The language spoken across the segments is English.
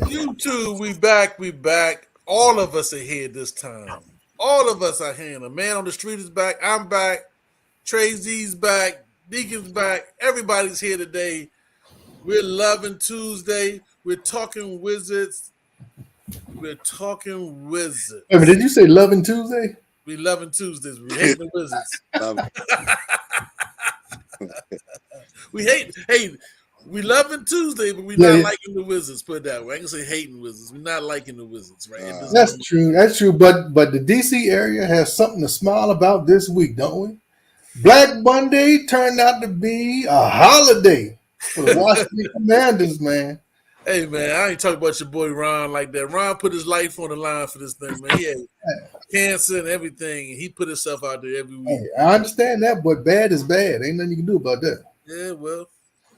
YouTube, we back, we back. All of us are here this time. All of us are here. The man on the street is back. I'm back. Trey Z's back. Deacon's back. Everybody's here today. We're loving Tuesday. We're talking wizards. We're talking Wait a minute, wizards. did you say Loving Tuesday? We loving Tuesdays. We hate the wizards. We hate. Hey, we loving Tuesday, but we not Yeah, liking the wizards. Put it that way. I can say hating wizards. We're not liking the wizards, right? At this that's moment. true. That's true. But the DC area has something to smile about this week, don't we? Black Monday turned out to be a holiday for the Washington Commanders, man. Hey man, I ain't talking about your boy Ron like that. Ron put his life on the line for this thing, man. He had cancer and everything, and he put himself out there every week. Hey, I understand that, but bad is bad. Ain't nothing you can do about that. Yeah, well,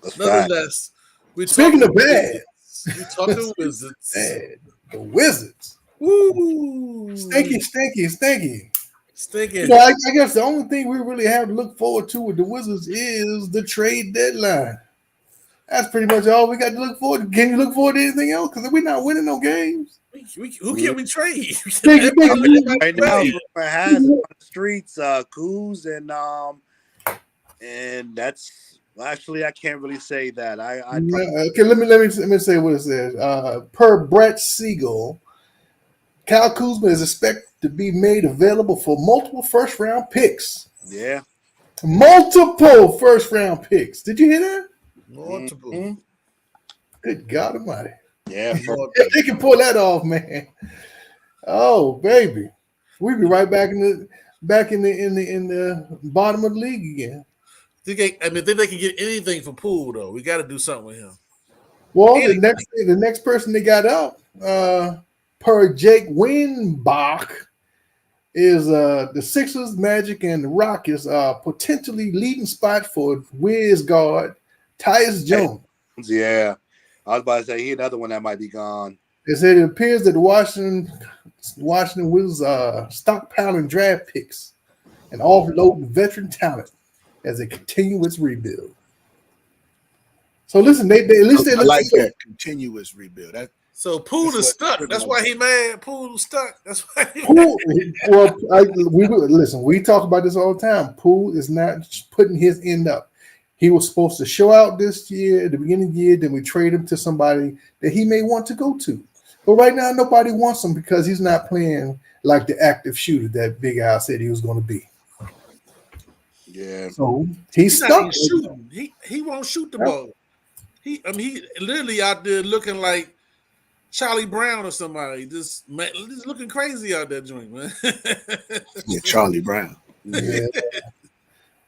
That's fact. nonetheless, we Speaking talking of bad, wizards. We talking wizards. bad, the Wizards. Woo! Stinky, stinky, stinky. Stinking. I guess the only thing we really have to look forward to with the Wizards is the trade deadline. That's pretty much all we got to look forward to. Can you look forward to anything else? Because we're not winning no games. Who can we trade? Biggie, Right now, Trade. rumor has it on the streets, Kuz and that's actually I can't really say that. Okay, let me say what it says. Per Brett Siegel, Kyle Kuzma is expected to be made available for multiple first round picks. yeah. Multiple first round picks. Did you hear that? Multiple. Mhm. Good God Almighty! Yeah, If they can pull that off, man. Oh baby, we'll be right back in the bottom of the league again. Think they can get anything for Poole though. We got to do something with him. Well, Anything. the next person they got out, per Jake Winbach, is the Sixers, Magic, and the Rockets potentially leading spot for Wiz guard Tyus Jones. yeah. I was about to say he another one that might be gone. They said it appears that the Washington Wizards stockpiling draft picks and offloading veteran talent as they continue its rebuild. So listen, they at least they I look like that continuous rebuild. That So Poole That's is what- stuck. That's why he mad. Poole stuck. That's why. Poole, well, listen. We talk about this all the time. Poole is not putting his end up. He was supposed to show out this year at the beginning of the year. Then we trade him to somebody that he may want to go to. But right now, nobody wants him because he's not playing like the active shooter that Big Al said he was going to be. Yeah. So he's He's not stuck. even shooting. He won't shoot the ball. He literally out there looking like Charlie Brown or somebody. Just looking crazy out there joint, man. yeah, Charlie Brown. Yeah.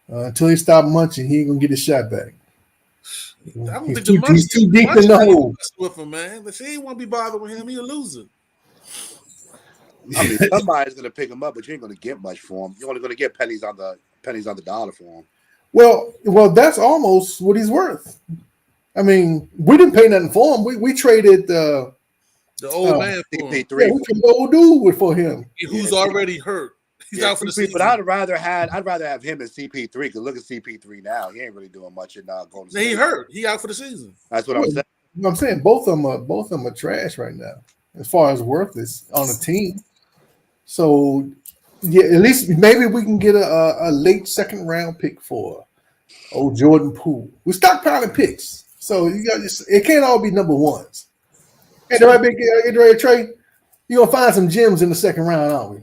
Until he stop munching, he ain't gonna get his shot back. I don't think He's too deep in the hole. with him, man. But she ain't want to be bothered with him. He a loser. I mean, somebody's gonna pick him up, but you ain't gonna get much for him. You're only gonna get pennies on the dollar for him. Well, that's almost what he's worth. I mean, we didn't pay nothing for him. We traded The old man for him, we CP3. traded the old dude for him. who's already hurt. He's out for the season. But I'd rather have him as CP3 because look at CP3 now. He ain't really doing much in Golden State. He hurt. He out for the season. That's what I'm saying. You know what I'm saying both of them are trash right now as far as worthless on the team. So yeah, at least maybe we can get a late second round pick for old Jordan Poole. We're stockpiling picks, so it can't all be number ones. Hey, the right big get ready to trade. You're gonna find some gems in the second round, aren't we?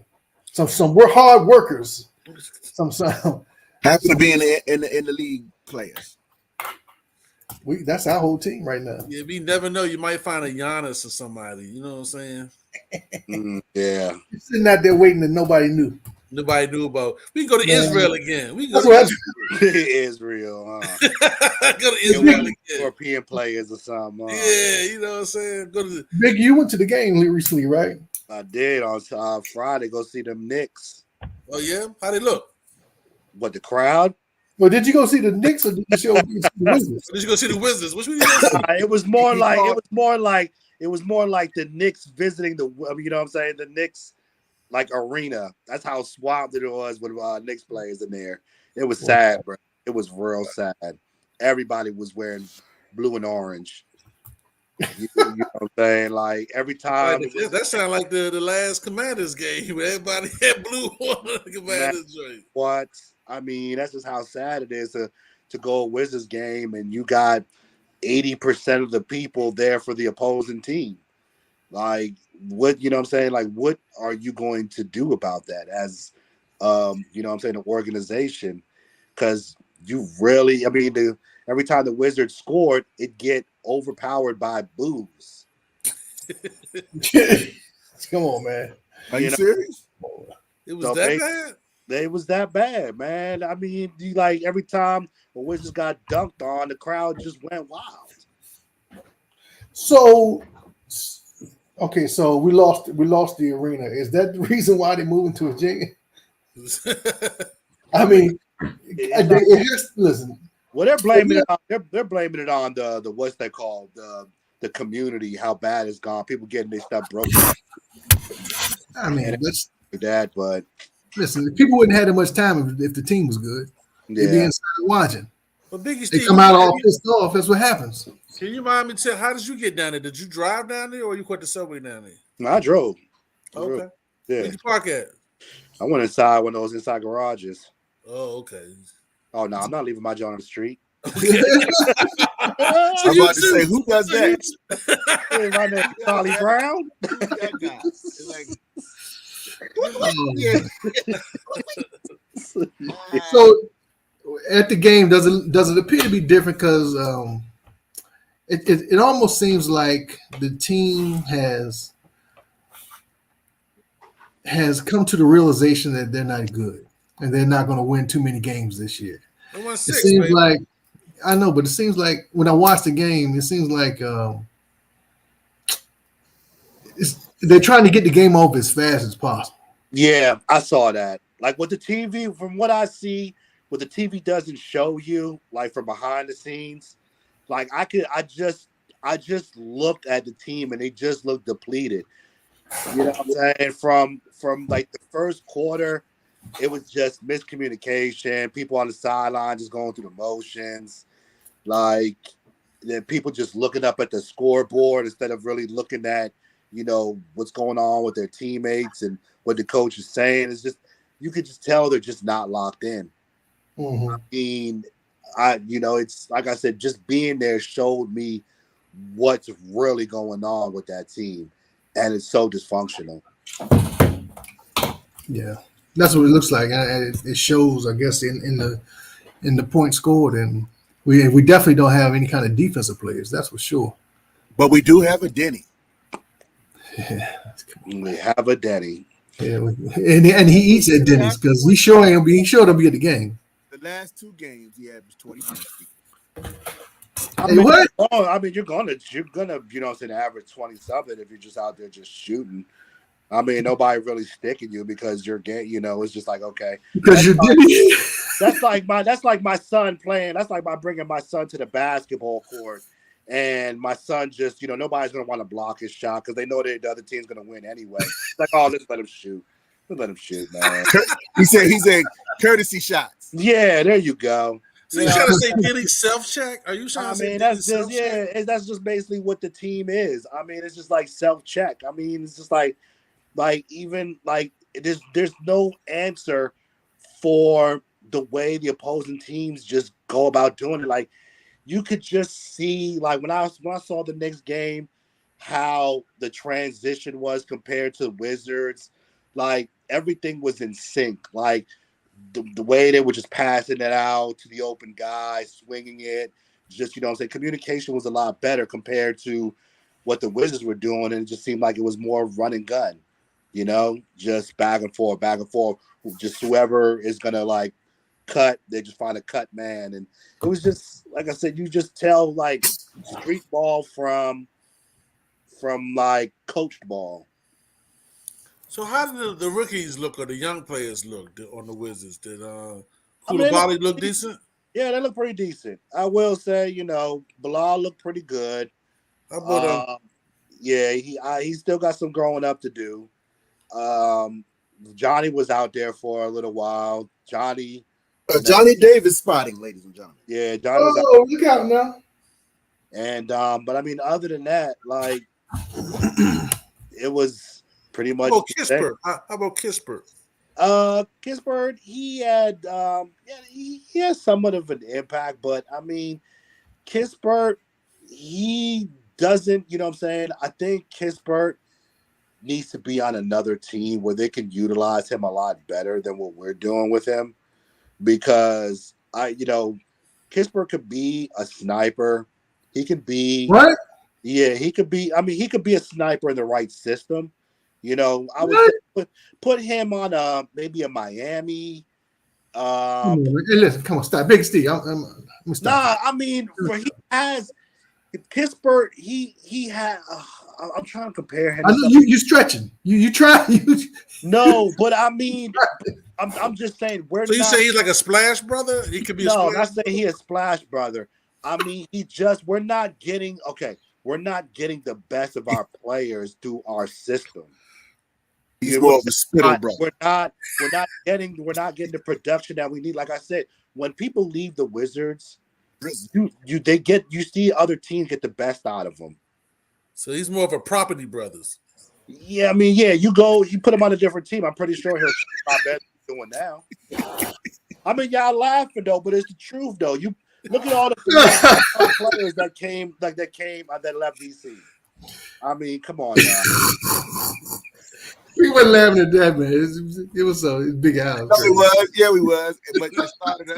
We're hard workers. Some Have to be in the league players. that's our whole team right now. Yeah, we never know. You might find a Giannis or somebody. You know what I'm saying? Yeah. You're sitting out there waiting that nobody knew. Nobody knew about. We can go to Israel again. We can That's go what to Israel, huh? go to Israel again. European players or something. Yeah, you know what I'm saying. Go to the, Big, you went to the game recently, right? I did on Friday go see them Knicks. oh yeah, how they look? What, the crowd? Well, did you go see the Knicks or did you see the Wizards? Did you go see the Wizards? Which one you go see? It was more like the Knicks visiting the, you know what I'm saying, the Knicks like arena. That's how swamped it was with Knicks players in there. It was sad, bro. It was real sad. Everybody was wearing blue and orange. know what I'm saying? Like every time That sounds like the last Commanders game where everybody had blue on the Commanders joint. what I mean, that's just how sad it is to go a Wizards game and you got 80% of the people there for the opposing team. Like what you know what I'm saying? Like what are you going to do about that as you know what I'm saying, an organization? Because you really, I mean, every time the Wizards scored, it get overpowered by boos. Come on, man. Are you know? serious? It was that bad? It was that bad, man. I mean, like every time the Wizards got dunked on, the crowd just went wild. So, okay, so we lost the arena. Is that the reason why they moving to Virginia? I mean, it has, listen. Well, they're blaming it on they're blaming it on the what's they call the community, how bad it's gone. People getting their stuff broken. I mean, that's that, but listen, people wouldn't have that much time if the team was good. They'd be inside watching. Well, Biggie They Steve, come out all pissed off. That's what happens. Can you mind me how did you get down there? Did you drive down there or you caught the subway down there? No, I drove. Okay. Yeah. Where'd you park at? I went inside one of those inside garages. Oh, okay. Oh no, I'm not leaving my joint on the street. Okay. I'm about to say, who does that? My name is Charlie Brown. Who's that guy? It's like, So at the game, does it appear to be different? Because it almost seems like the team has come to the realization that they're not good and they're not going to win too many games this year. It seems like, I know, but it seems like when I watch the game, it seems like they're trying to get the game over as fast as possible. Yeah, I saw that. Like with the TV, from what I see, what the TV doesn't show you, like from behind the scenes, like I just looked at the team and they just looked depleted. You know what I'm saying? From like the first quarter, it was just miscommunication, people on the sideline just going through the motions, like then people just looking up at the scoreboard instead of really looking at, you know, what's going on with their teammates and what the coach is saying. It's just, you could just tell they're just not locked in. Mm-hmm. I mean, it's like I said, just being there showed me what's really going on with that team, and it's so dysfunctional. Yeah, that's what it looks like, and it shows, I guess, in the points scored, and we definitely don't have any kind of defensive players. That's for sure. but we do have a Denny. Yeah, We have a Denny. yeah, and he eats at Denny's because he sure to be at the game. The last two games, he averaged 20 points. I Hey, mean, what? you're gonna, you know, say average 20 something if you're just out there just shooting. I mean, nobody really sticking you because you're getting, you know, it's just like, okay, Because you did. that's like my son playing. That's like my bringing my son to the basketball court, and my son just, you know, nobody's gonna want to block his shot because they know that the other team's gonna win anyway. It's like, oh, let's let him shoot. Let's let him shoot, man. He said courtesy shots. Yeah, there you go. So you trying to say Diddy self-check? Are you trying to say that's Diddy just self-check? that's just basically what the team is. I mean, it's just like self-check. I mean, it's just like even like there's no answer for the way the opposing teams just go about doing it. Like you could just see, like when I saw the Knicks game, how the transition was compared to Wizards. Like everything was in sync. Like the way they were just passing it out to the open guy, swinging it. Just, you know what I'm saying, communication was a lot better compared to what the Wizards were doing, and it just seemed like it was more run and gun. You know, just back and forth. Just whoever is gonna like cut, they just find a cut man, and it was just like I said, you just tell like street ball from like coached ball. So how did the rookies look or the young players look on the Wizards? Did They Koulibaly look decent? Yeah, they look pretty decent. I will say, you know, Bilal looked pretty good. How about Yeah, he still got some growing up to do. Johnny was out there for a little while. Johnny Johnny Davis spotting, ladies and gentlemen. Yeah, Johnny was out. Oh, look out now! And but I mean, other than that, like it was pretty How much about the same. Kispert? How about Kispert? Kingsbury, he had yeah, he has somewhat of an impact, but I mean, Kispert, he doesn't, you know what I'm saying? I think Kispert needs to be on another team where they can utilize him a lot better than what we're doing with him because Kispert could be a sniper. He could be, What? yeah, he could be. I mean, he could be a sniper in the right system. I would What? say put him on maybe a Miami. Come on, man. Hey, listen, come on, stop. Big Steve, let me stop. Nah, I mean, for he has Kispert. He had. I'm trying to compare him. I To know somebody. you stretching. You try. No, but I mean, I'm just saying we're So you not. say he's like a splash brother? He could be a No, splash. not saying he is Splash Brother. I mean, we're not getting we're not getting the best of our players through our system. He's more of a spittle brother. We're not getting the production that we need. Like I said, when people leave the Wizards, you see other teams get the best out of them. So he's more of a property brothers. Yeah, I mean, yeah, you put him on a different team. I'm pretty sure he'll a lot better than doing now. I mean, y'all laughing though, but it's the truth though. You look at all the players that left DC. I mean, come on now. We weren't laughing at that, man. It was big house. No, we was. Yeah, we was. But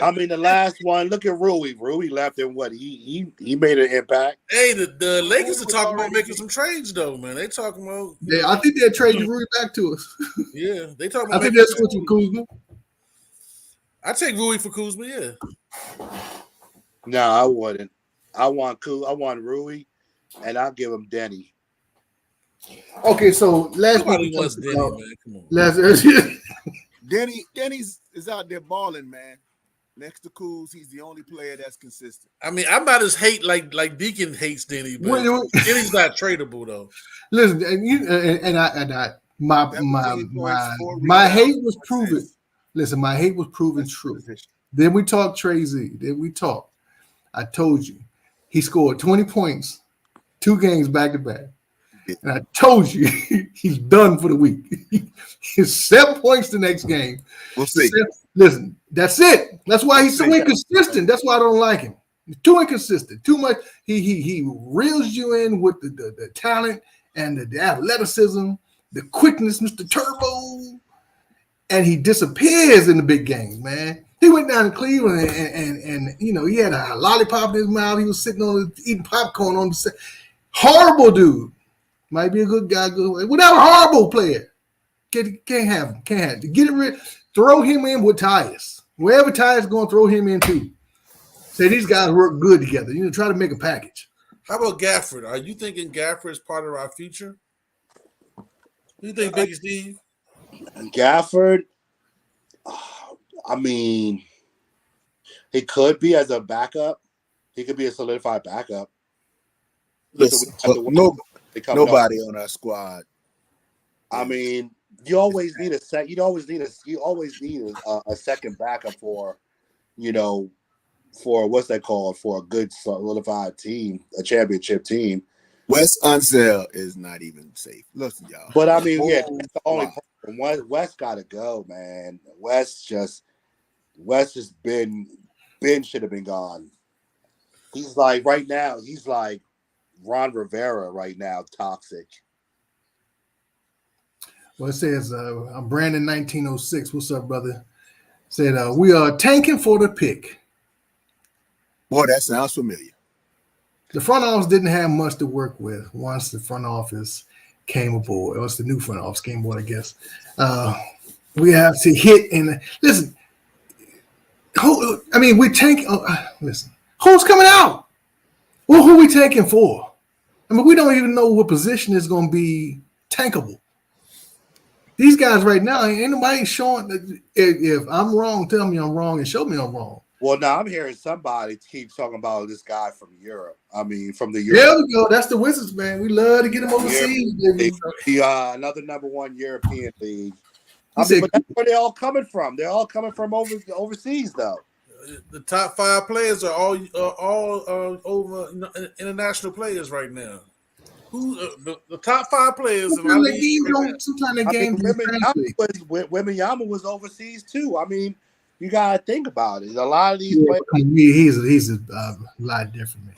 I mean, the last one. Look at Rui. Rui left and what? He made an impact. Hey, the Lakers are talking about making some trades though, man. They talking about. Yeah, I think they'll trade Rui back to us. Yeah, they talking I about. think that's switching Kuzma. I take Rui for Kuzma. Yeah. No, I wouldn't. I want Rui, and I'll give him Denny. Okay, so last Nobody week wants Denny, man. Come on. Denny's is out there balling, man. Next to Kuz, he's the only player that's consistent. I mean, I'm not as hate like Deacon hates Denny, but Denny's not tradable though. Listen, my hate was proven. Listen, my hate was proven true. Then we talked Trey Z. Then we talked. I told you he scored 20 points, 2 games back to back. And I told you he's done for the week. He's 7 points the next game. We'll see. Listen, that's it. That's why he's so inconsistent. That's why I don't like him. He's too inconsistent. Too much. He reels you in with the talent and the athleticism, the quickness, Mr. Turbo, and he disappears in the big games, man. He went down to Cleveland and he had a lollipop in his mouth. He was sitting eating popcorn on the set. Horrible dude. Might be a good guy, whatever. Horrible player. Can't have him. Can't have him. Get it rid. Throw him in with Tyus. Wherever Tyus going, throw him in too. Say these guys work good together. Try to make a package. How about Gafford? Are you thinking Gafford is part of our future? What do you think, Big Steve? Gafford, I mean, he could be as a backup. He could be a solidified backup. Listen, nobody on our squad. I mean, you always need a second backup for what's that called, for a good solidified team, a championship team. Wes Unseld is not even safe. Listen, y'all. But I mean, yeah, that's the only problem. Wes got to go, man. Wes just been should have been gone. He's like right now. He's like Ron Rivera right now, toxic. Well, it says, I'm Brandon 1906. What's up, brother? Said, we are tanking for the pick. Boy, that sounds familiar. The front office didn't have much to work with once the front office came aboard. It was the new front office came aboard, I guess. We have to hit and listen. We're tanking. Listen, who's coming out? Well, who are we tanking for? I mean, we don't even know what position is going to be tankable. These guys right now, ain't nobody showing. If I'm wrong, tell me I'm wrong and show me I'm wrong. Well, now I'm hearing somebody keep talking about this guy from Europe. I mean, from the Europe. There we go. That's the Wizards, man. We love to get them overseas. Another number 1 European league. But that's where they're all coming from. They're all coming from overseas, though. the top 5 players are all over international players right now. Who the top 5 players in my Sometimes that league game right now? don't. Sometimes that I mean, game don't translate. Wembenyama was overseas too. I mean, you gotta think about it. A lot of these Yeah, players. he's a lot different, man.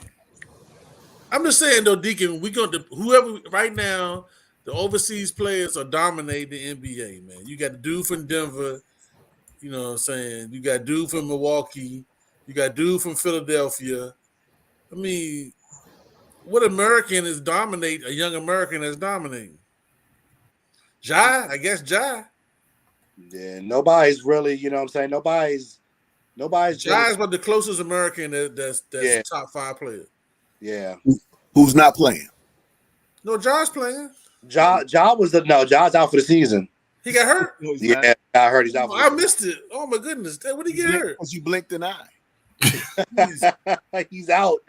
I'm just saying though, Deacon, we going to whoever right now. The overseas players are dominating the NBA, man. You got the dude from Denver, you know what I'm saying? You got dude from Milwaukee, you got dude from Philadelphia. I mean, what American is dominate? A young American is dominating. I guess Ja. Yeah, nobody's really, you know what I'm saying? Nobody's really. Ja is about the closest American that's Yeah, top 5 player. yeah. Who's not playing? No, Ja's playing. Ja's out for the season. He got hurt. No, he's Yeah, not. I heard he's out. I missed it. Oh my goodness! What did he get hurt? Because you blinked an eye. He's out.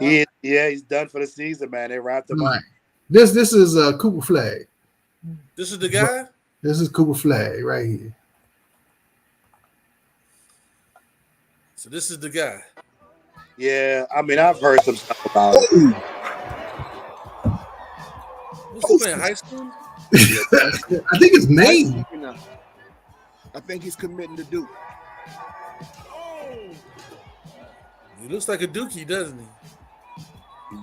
He's done for the season, man. They wrapped him up. This is Cooper Flag. This is the guy. This is Cooper Flag right here. So this is the guy. Yeah, I mean, I've heard some stuff about it. What's he playing? High school? I think it's Maine. I think he's committing to Duke. He looks like a Dookie, doesn't he?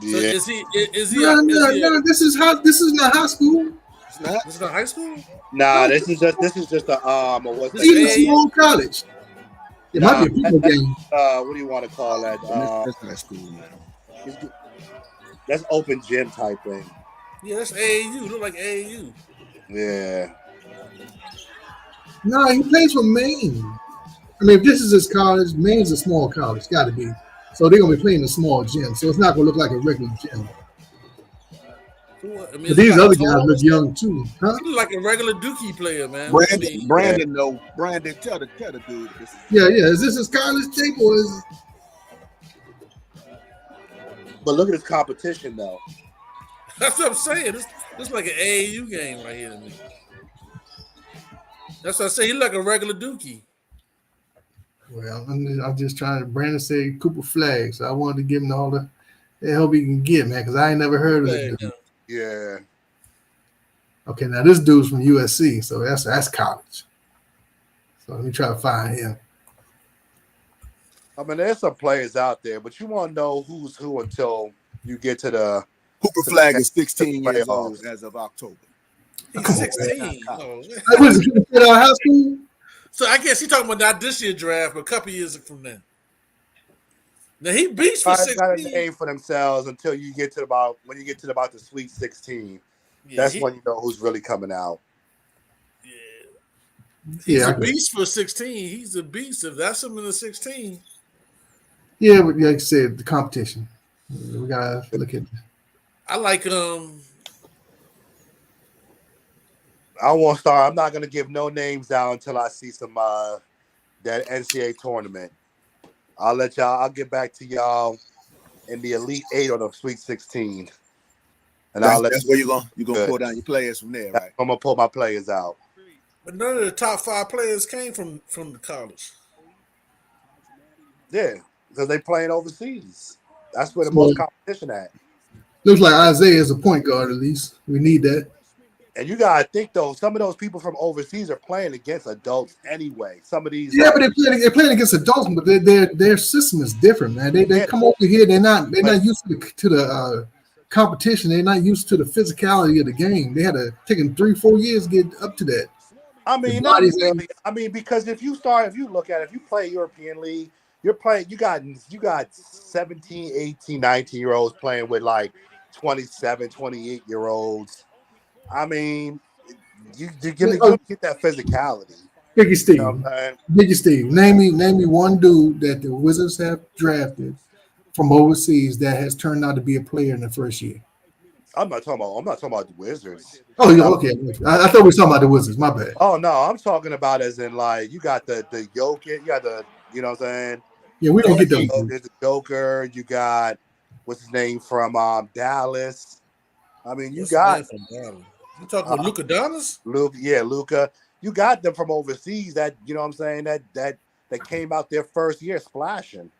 Yeah. So is he? No. This is not high school. It's not. This is not high school. Nah, this is just a what's This is a that? small college. It might be a football game. What do you want to call that? That's high school, man. That's open gym type thing. Yeah, that's AAU. Look like AAU. Yeah. No, he plays for Maine. I mean, if this is his college, Maine's a small college, got to be. So they're gonna be playing a small gym, so it's not gonna look like a regular gym. I mean, But these other guys look young too, huh? He look like a regular Dookie player, man. Brandon, no. Brandon, tell the dude. Yeah. Is this his college tape or is? But look at his competition, though. That's what I'm saying. This is like an AAU game right here to me. That's what I say. He like a regular Dookie. Well, I'm just trying to. Brandon said Cooper Flag, so I wanted to give him all the help he can get, man, because I ain't never heard of it. Yeah. Okay, now this dude's from USC, so that's college. So let me try to find him. I mean, there's some players out there, but you won't know who's who until you get to the Cooper Flag is 16 years old as of October. He's 16. Oh. That was a kid out of high school. So I guess he's talking about not this year draft, but a couple years from then. Now he beats for 16. Got a name for themselves until you get to about the Sweet 16. Yeah, That's when you know who's really coming out. Yeah. He's a beast for 16. He's a beast. If that's him in the 16. Yeah, but like I said, the competition. We gotta look at. I like I won't start. I'm not gonna give no names out until I see some that NCAA tournament. I'll get back to y'all in the Elite 8 or the Sweet 16. And That's where you're gonna pull down your players from there, right? I'm gonna pull my players out. But none of the top 5 players came from the college. Yeah, because they playing overseas. That's where the most competition at. Looks like Isaiah is a point guard at least. We need that. And you gotta think though, some of those people from overseas are playing against adults anyway. Some of these, but they're playing against adults, but their system is different, man. They come over here, they're not used to the competition. They're not used to the physicality of the game. They had to take them 3-4 years to get up to that. I mean, not really. I mean, because if you play European League, you got 17, 18, 19-year-olds playing with like 27, 28-year-olds. I mean, you're gonna get that physicality. Biggie Steve. You know what I'm saying? Biggie Steve. Name me one dude that the Wizards have drafted from overseas that has turned out to be a player in the first year. I'm not talking about the Wizards. Oh, yeah, okay. I thought we were talking about the Wizards. My bad. Oh no, I'm talking about as in like you got the Jokic, you got the, you know what I'm saying? Yeah, we don't get those. There's the Joker. You got what's his name from Dallas. I mean, you got. You talking about Luka Donis? Luka. You got them from overseas. That, you know what I'm saying, that that came out their first year splashing.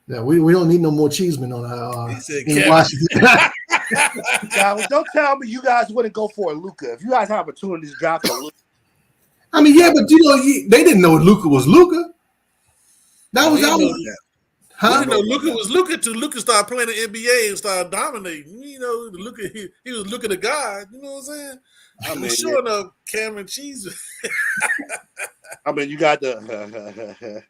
Yeah, we don't need no more Cheeseman on our He said, in Kevin. Washington. Now, don't tell me you guys wouldn't go for a Luka. If you guys have opportunities to draft a Luka. I mean, yeah, but they didn't know Luka was Luka. That was We our, didn't huh? know Luka was Luka till Luka started playing the NBA and started dominating. You know, Luka he was Luka the God. You know what I'm saying? I mean, Sure enough, Cameron Cheese. I mean, you got the,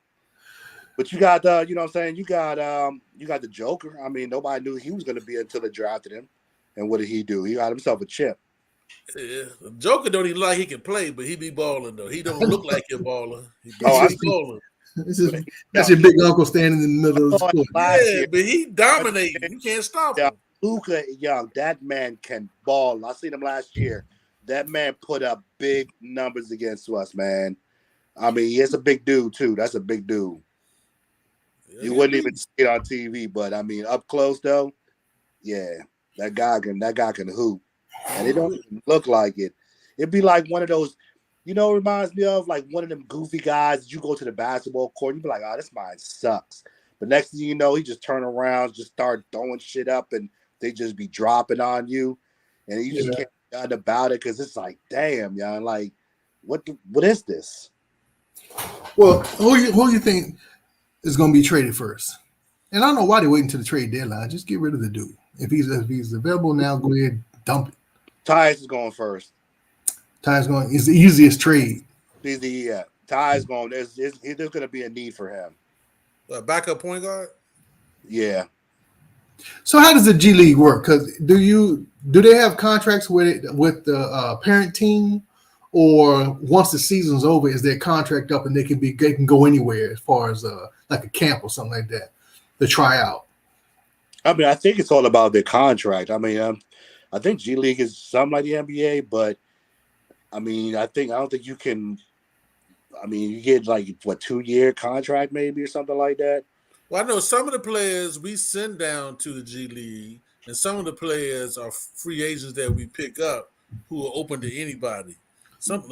but you got the, you know what I'm saying? You got the Joker. I mean, nobody knew he was going to be until they drafted him. And what did he do? He got himself a chip. Yeah, Joker don't even like he can play, but he be balling though. He don't look like a baller. He be I balling. That's your big uncle standing in the middle of the court. Yeah, but he dominating. You can't stop him. Luka Young, that man can ball. I seen him last year. That man put up big numbers against us, man. I mean, he's a big dude too. That's a big dude. You wouldn't even see it on TV, but I mean, up close though, yeah, that guy can hoop, and it don't even look like it. It'd be like one of those, you know, it reminds me of like one of them goofy guys. You go to the basketball court, and you be like, oh, this man sucks. But next thing you know, he just turn around, just start throwing shit up, and they just be dropping on you, and you just can't do nothing about it because it's like, damn, y'all, like, what is this? Well, who you think is going to be traded first? And I don't know why they're waiting to the trade deadline. Just get rid of the dude. If he's available now, go ahead, dump it. Tyus is going first. Ty's going. It's the easiest trade. Ty's going. There's going to be a need for him. Backup point guard. Yeah. So how does the G League work? Because do they have contracts with the parent team, or once the season's over, is their contract up and they can go anywhere as far as like a camp or something like that, to try out? I mean, I think it's all about their contract. I mean, I think G League is something like the NBA, but I mean, I don't think you can. I mean, you get like 2-year contract maybe or something like that. Well, I know some of the players we send down to the G League, and some of the players are free agents that we pick up who are open to anybody. Some of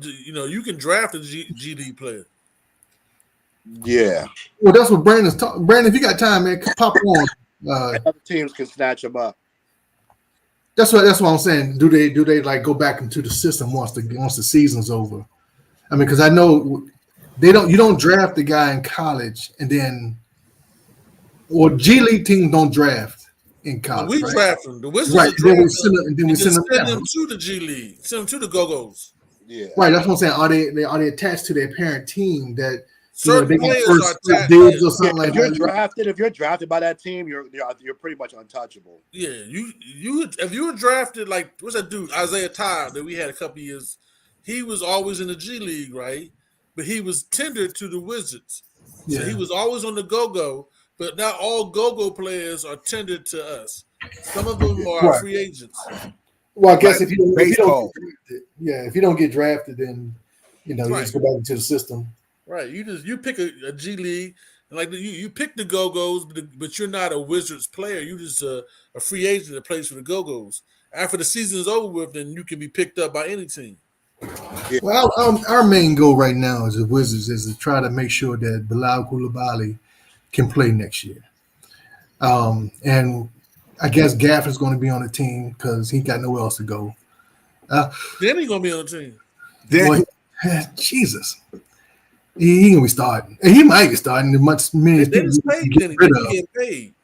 the, you know, you can draft a G League player. Yeah. Well, that's what Brandon's talking. Brandon, if you got time, man, pop on. Other teams can snatch them up. That's what I'm saying. Do they like go back into the system once the season's over? I mean, because I know you don't draft the guy in college and then, or G League teams don't draft in college. We right? draft them. The Wizards right. draft Then we send them to the G League. Send them to the Go-Go's. Yeah. Right. That's what I'm saying. Are they attached to their parent team that certain players are attached dibs or something like that? If you're drafted by that team, you're pretty much untouchable. Yeah, you if you were drafted, like, what's that dude Isaiah Todd that we had a couple years, he was always in the G League, right? But he was tendered to the Wizards, so he was always on the Go-Go. But not all Go-Go players are tendered to us. Some of them are free agents. Well, I guess if you don't get drafted, if you don't get drafted, then you just go back into the system. Right, you pick a G League, and like you pick the Go-Go's, but you're not a Wizards player. You're just a free agent that plays for the Go-Go's. After the season is over with, then you can be picked up by any team. Yeah. Well, our main goal right now as the Wizards is to try to make sure that Bilal Coulibaly can play next year. And I guess Gaff is going to be on the team because he got nowhere else to go. Then he's going to be on the team. Well, Jesus. He gonna be starting. And he might be starting as much as get paid.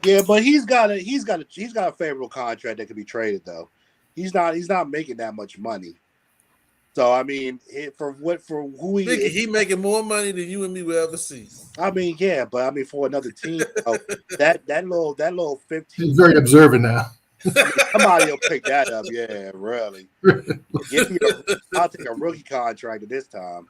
Yeah, but he's got a favorable contract that could be traded though. He's not making that much money. So I mean, for who he is, he making more money than you and me will ever see. I mean, yeah, but I mean for another team, that little 15. He's very observant now. Somebody will pick that up. Yeah, really. I'll take a rookie contract at this time.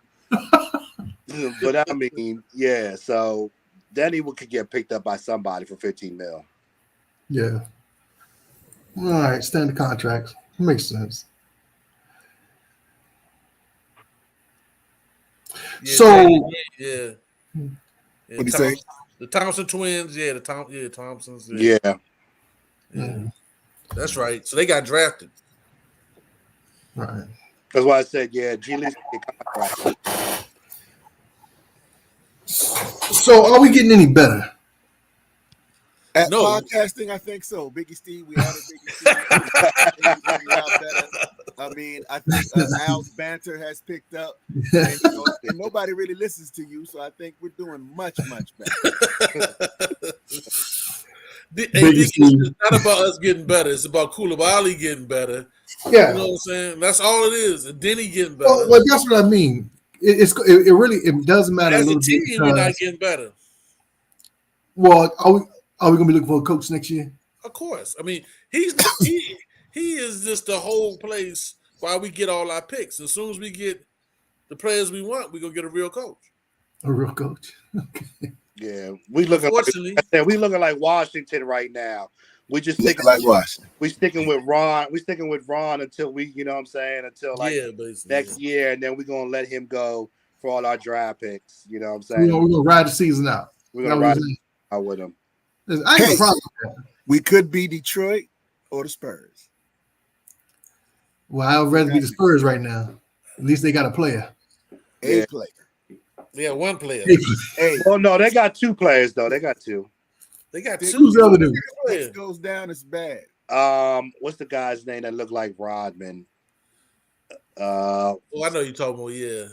But I mean, yeah. So then he could get picked up by somebody for $15 million. Yeah. All right, standard contracts makes sense. Yeah, so yeah. What do you say? The Thompson twins, the Thompsons. Yeah. That's right. So they got drafted. Right. That's why I said, G League contract. So are we getting any better? At No. podcasting, I think so. Biggie Steve, we added Biggie Steve. I think we're getting a lot better. I mean, I think Al's banter has picked up, and, and nobody really listens to you, so I think we're doing much, much better. It's not about us getting better. It's about Koulibaly getting better. Yeah. You know what I'm saying? That's all it is. And Denny getting better. Well, that's what I mean. It really doesn't matter. As a a little team, bit we're not because, getting better. well, are we going to be looking for a coach next year? Of course. I mean, he is just the whole place while we get all our picks. As soon as we get the players we want, we're going to get a real coach. A real coach. Yeah, we looking like Washington right now. We just Looking like Washington. We sticking with Ron. We sticking with Ron until we, you know what I'm saying, until like next year, and then we're gonna let him go for all our draft picks. You know what I'm saying? We're gonna ride the season out. We're gonna ride out with him. I ain't no problem with that. We could be Detroit or the Spurs. Well, I'd rather be the Spurs right now. At least they got a player. A player. Yeah, one player. Hey. Well, no, they got two players though. They got two. They got two. Who's the other dude? If goes down, it's bad. What's the guy's name that looked like Rodman? I know you're talking about. Yeah.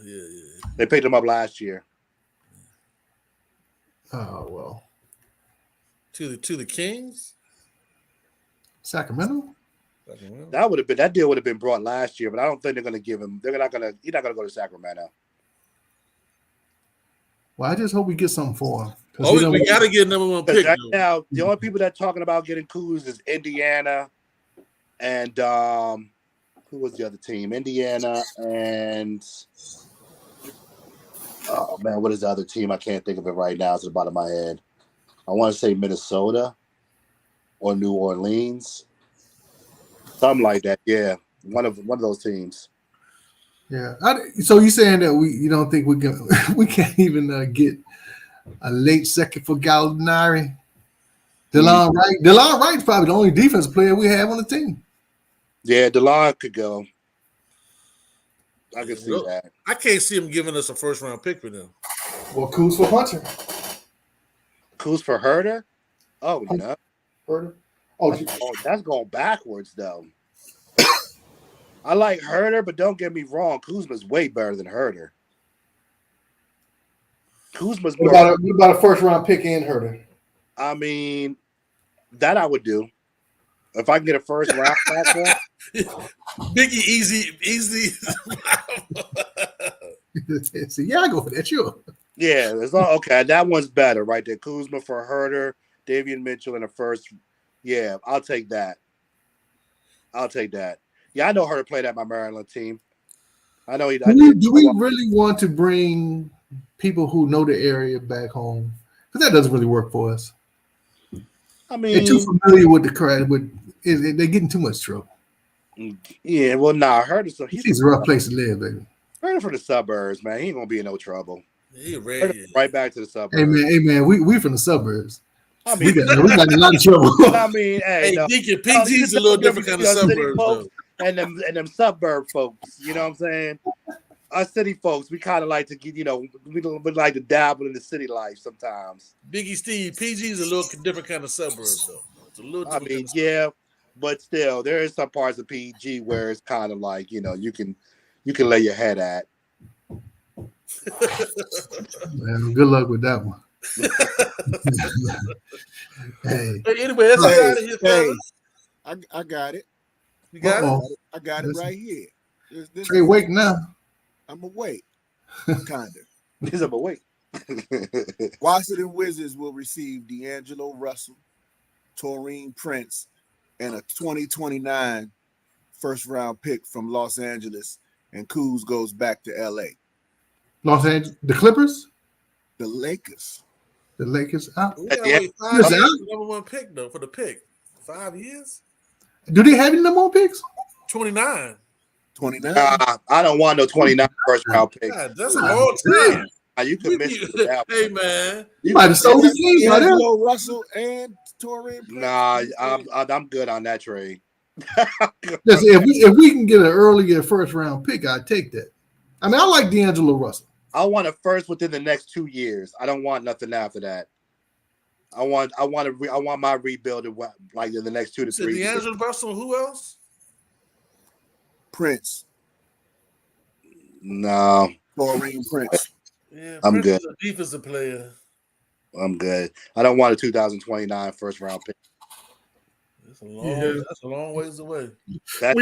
They picked him up last year. Oh well. To the Kings? Sacramento? That deal would have been brought last year, but I don't think they're gonna give him. He's not gonna go to Sacramento. Well, I just hope we get something for him. We got to get number one pick. Right now, the only people that are talking about getting Kuz is Indiana and who was the other team? Indiana and oh man, what is the other team? I can't think of it right now. It's at the bottom of my head. I want to say Minnesota or New Orleans, something like that. Yeah, one of those teams. Yeah. So you saying that you don't think we can't even get a late second for Gallinari? DeLon Wright. DeLon Wright's probably the only defensive player we have on the team. Yeah, DeLon could go. I can see that. I can't see him giving us a first round pick for them. Well, Kuz for Hunter. Kuz for Herter? Oh no. Herter? That's going backwards though. I like Herter, but don't get me wrong. Kuzma's way better than Herter. Kuzma's more. What about a first round pick and Herter? I mean, that I would do. If I can get a first round back Biggie, easy. See, yeah, I go for that, sure. Yeah, okay. That one's better right there. Kuzma for Herter, Davian Mitchell in the first. Yeah, I'll take that. Yeah, I know Herter played at my Maryland team. I know he. Do we really want to bring people who know the area back home? Because that doesn't really work for us. I mean, they're too familiar with the crowd. They're getting too much trouble. Yeah, well, nah, Herter's he's a rough place to live, baby. Herter for the suburbs, man. He ain't gonna be in no trouble. He ready. Right back to the suburbs. Hey man, we from the suburbs. I mean, we got a lot of trouble. I mean, hey, Deacon, PG's a little different kind of suburbs, though. And them suburb folks, you know what I'm saying? Us city folks, we kind of like to get, we like to dabble in the city life sometimes. Biggie Steve, PG's a little different kind of suburbs, though. It's a little different. I mean, yeah, but still, there is some parts of PG where it's kind of like, you can lay your head at. Man, good luck with that one. Hey, anyway, that's out of here. I got it. You got it? I got it right here. Trey awake now. I'm awake. Kinda. I'm awake. Washington Wizards will receive D'Angelo Russell, Taurean Prince, and a 2029 first round pick from Los Angeles, and Kuz goes back to LA. Los Angeles, the Clippers? The Lakers. The Lakers out. We gotta wait 5 years for the number one pick, though, for the pick. 5 years? Do they have any number one picks? 29. 29. I don't want no 29 first round pick. God, that's a long time. You can miss that. Hey man, you might have sold the team. D'Angelo Russell and Taurean Prince. Nah, I'm good on that trade. Listen, if we can get an earlier first round pick, I'd take that. I mean, I like D'Angelo Russell. I want a first within the next 2 years. I don't want nothing after that. I want my rebuild in like in the next 2 to 3 years. D'Angelo Russell, who else? Prince. No, Florine Prince. Yeah, I'm Prince good. is a defensive player. I'm good. I don't want a 2029 first round pick. That's a long ways away. That's,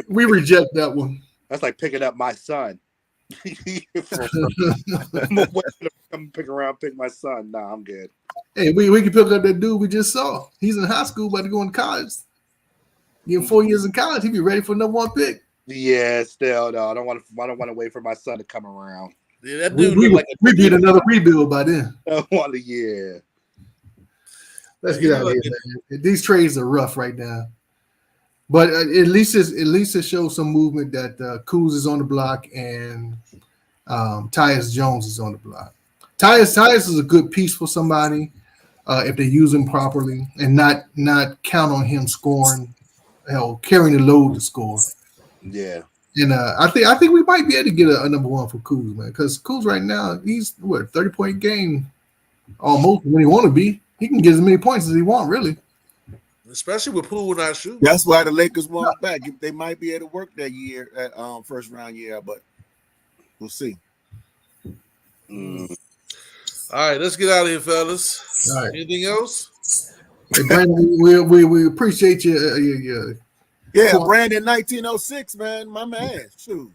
We reject that one. that's like picking up my son. I'm picking around, pick my son. Nah, I'm good. Hey, we can pick up that dude we just saw. He's in high school, about to go in college. Give him 4 years in college, he'd be ready for number one pick. Yeah, still no. I don't want to wait for my son to come around. Yeah, that dude We look like we'd be in another rebuild by then. I want to, yeah. Let's get out of here, man. These trades are rough right now, but at least it shows some movement that Kuz is on the block and Tyus Jones is on the block. Tyus is a good piece for somebody if they use him properly and not count on him scoring, carrying the load to score. Yeah. And I think we might be able to get a number one for Kuz, man, because Kuz right now he's 30-point game almost when he want to be. He can get as many points as he want, really. especially with Poole not shooting. That's why the Lakers want back. They might be able to work that year at first round year, but we'll see. Mm. All right, let's get out of here, fellas. All right. Anything else? Hey, Brandon, we appreciate you. Yeah, Cool. Brandon 1906, man, my man. Shoot.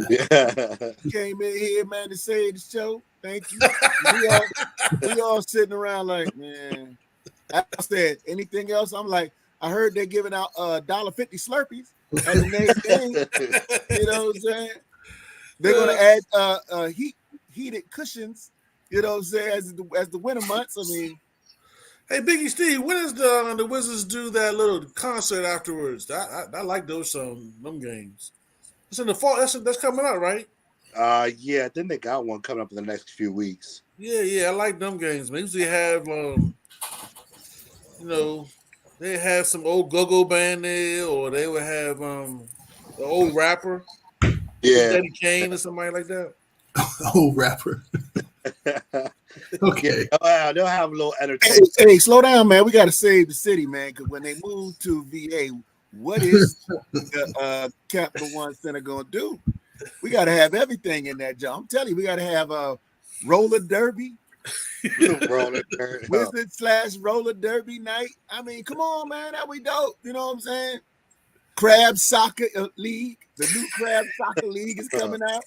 Yeah. Came in here, man, to save the show. Thank you. We all sitting around like, man. I said, anything else? I'm like, I heard they're giving out $1.50 Slurpees at the next thing. You know what I'm saying? They're gonna add heated cushions, you know what I'm saying, as the winter months. I mean, Hey, Biggie Steve, when is the Wizards do that little concert afterwards? I like those them games. It's in the fall. That's coming out, right? Yeah, then they got one coming up in the next few weeks. Yeah, I like them games. They usually have they have some old go-go band there, or they would have the old rapper, Yeah. Daddy Kane or somebody like that. Old rapper. Okay. Yeah, they'll have a little entertainment. hey, slow down, man. We got to save the city, man, because when they move to VA, what is the Capital One Center going to do? We got to have everything in that job. I'm telling you, we got to have a roller derby, Wizard / roller derby night. I mean, come on, man. That we dope. You know what I'm saying? Crab Soccer League. The new Crab Soccer League is coming out.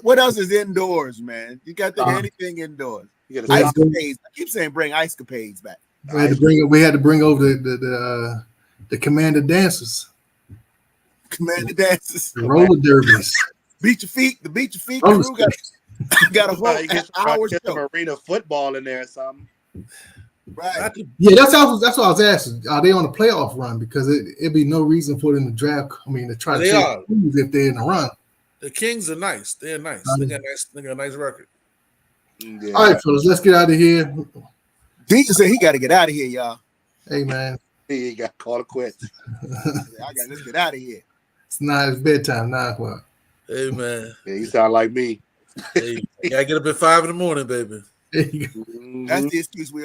What else is indoors, man? You got to anything indoors. You got ice capades. I keep saying bring ice capades back. We had to bring over the Commander dancers. Commander dances. The roller derbies. Beat your feet. The beat your feet crew got a whole hour Get some show. arena football in there or something. Right. Yeah, that's what I was asking. Are they on a playoff run? Because it'd be no reason for them to draft. I mean, to try to take if they're in a run. The Kings are nice. They're nice. They got a nice record. Yeah. All right, fellas, let's get out of here. DJ said he got to get out of here, y'all. Hey, man. He got called a quit. Let's get out of here. It's bedtime, 9 o'clock. Hey, man. Yeah, you sound like me. Hey, you gotta get up at 5 in the morning, baby. There you go. Mhm. That's the excuse we